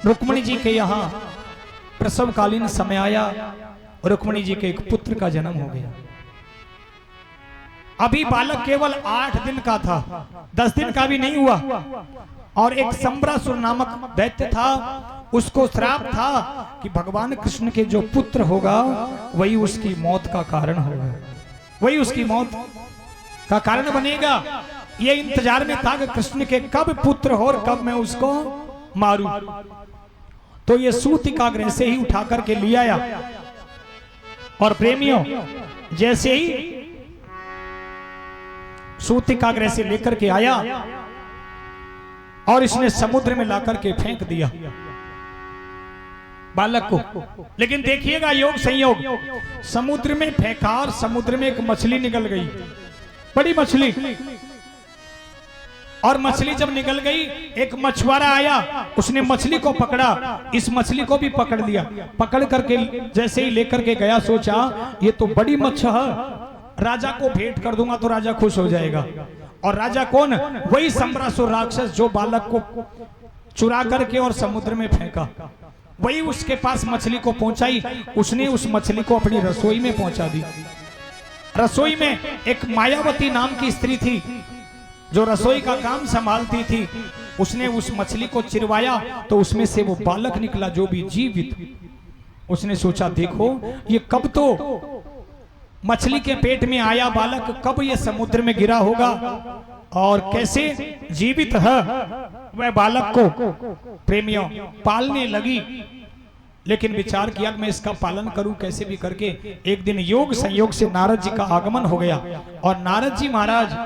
रुक्मिणी जी के यहाँ प्रसवकालीन समय आया। रुक्मिणी जी के एक पुत्र का जन्म हो गया। अभी बालक केवल 8 दिन का था, 10 दिन का भी नहीं हुआ। और एक संबरासुर नामक दैत्य था, उसको श्राप था कि भगवान कृष्ण के जो पुत्र होगा वही उसकी मौत का कारण होगा, वही उसकी मौत का कारण बनेगा। ये इंतजार में था कि कृष्ण के कब पुत्र हो और कब मैं उसको मारूं। तो ये सूतिकाग्रह से ही उठा करके ले आया। और प्रेमियों, जैसे ही सूतिकाग्रह से लेकर के आया और इसने समुद्र में लाकर के फेंक दिया बालक को। लेकिन देखिएगा योग संयोग, समुद्र में फेंका और समुद्र में एक मछली निकल गई, बड़ी मछली। और मछली जब निकल गई, एक मछुआरा आया, उसने मछली को पकड़ा, इस मछली को भी पकड़ लिया। पकड़ करके जैसे ही लेकर के गया, सोचा ये तो बड़ी मच्छी है, राजा को भेंट कर दूंगा तो राजा खुश हो जाएगा। और राजा कौन? वही संबरासुर राक्षस जो बालक को चुरा करके और समुद्र में फेंका, वही उसके पास मछली को पहुंचाई। उसने उस मछली को अपनी रसोई में पहुंचा दी। रसोई में एक मायावती नाम की स्त्री थी जो रसोई का काम संभालती थी। उसने उस मछली को चिरवाया तो उसमें से वो बालक निकला जो भी जीवित। उसने सोचा देखो ये कब तो मछली के पेट में आया बालक, कब ये समुद्र में गिरा होगा और कैसे जीवित है। वह बालक को प्रेमियों पालने लगी, लेकिन विचार किया मैं इसका पालन करूं कैसे भी करके। एक दिन योग संयोग से नारद जी का आगमन हो गया और नारद जी महाराज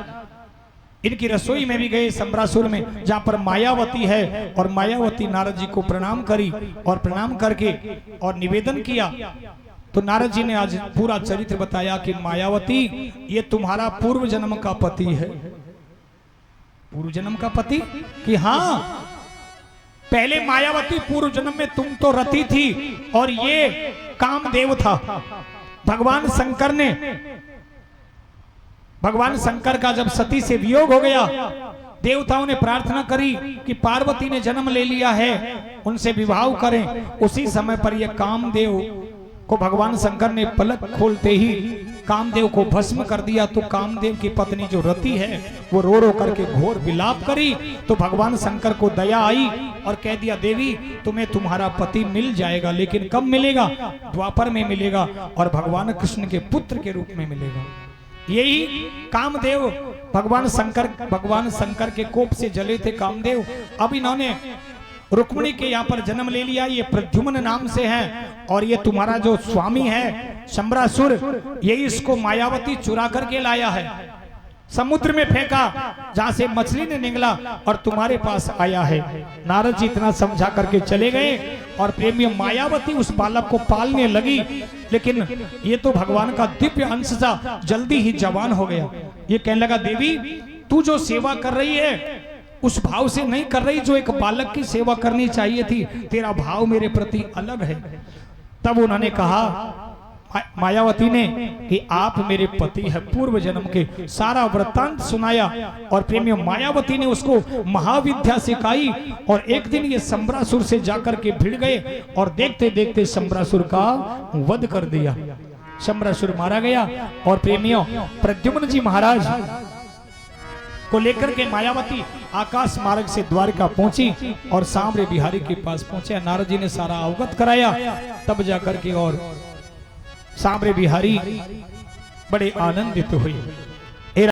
इनकी रसोई में भी गए, संबरासुर में, जहां पर मायावती है। और मायावती नारद जी को प्रणाम करी और प्रणाम करके और निवेदन किया। तो नारद जी ने आज पूरा चरित्र बताया कि मायावती ये तुम्हारा पूर्व जन्म का पति है। पूर्व जन्म का पति? कि हाँ, पहले मायावती पूर्व जन्म में तुम तो रति थी और ये कामदेव था। भगवान शंकर का जब सती से वियोग हो गया, देवताओं ने प्रार्थना करी कि पार्वती ने जन्म ले लिया है, उनसे विवाह करें। उसी समय पर यह कामदेव को भगवान शंकर ने पलक खोलते ही कामदेव को भस्म कर दिया। तो कामदेव की पत्नी जो रति है वो रो रो करके घोर विलाप करी। तो भगवान शंकर को दया आई और कह दिया देवी तुम्हें तुम्हारा पति मिल जाएगा, लेकिन कब मिलेगा? द्वापर में मिलेगा और भगवान कृष्ण के पुत्र के रूप में मिलेगा। यही कामदेव भगवान शंकर के कोप से जले थे कामदेव। अब इन्होंने रुक्मिणी के यहाँ पर जन्म ले लिया। ये प्रद्युम्न नाम से है और ये तुम्हारा जो स्वामी है संबरासुर, यही इसको मायावती चुरा करके लाया है, समुद्र में फेंका जहां से मछली ने निकला और तुम्हारे पास आया है। नारद जी इतना समझा करके चले गए और प्रेमी मायावती उस बालक को पालने लगी। लेकिन ये तो भगवान का दिव्य अंश था, जल्दी ही जवान हो गया। ये कहने लगा देवी तू जो सेवा कर रही है उस भाव से नहीं कर रही जो एक बालक की सेवा करनी चाहिए थी, तेरा भाव मेरे प्रति अलग है। तब उन्होंने कहा मायावती ने कि आप मेरे पति है पूर्व जन्म के, सारा वृत्तांत सुनाया। और प्रेमियों मायावती ने उसको महाविद्या सिखाई और एक दिन ये संबरासुर से जाकर के भिड़ गए और देखते देखते संबरासुर का वध कर दिया। संबरासुर मारा गया और प्रेमियों प्रद्युम्न जी महाराज को लेकर के मायावती आकाश मार्ग से द्वारका पहुंची और सांवरे बिहारी के पास पहुंचे। नारद जी ने सारा अवगत कराया, तब जाकर के और सांवरे बिहारी बड़े आनंदित हुए।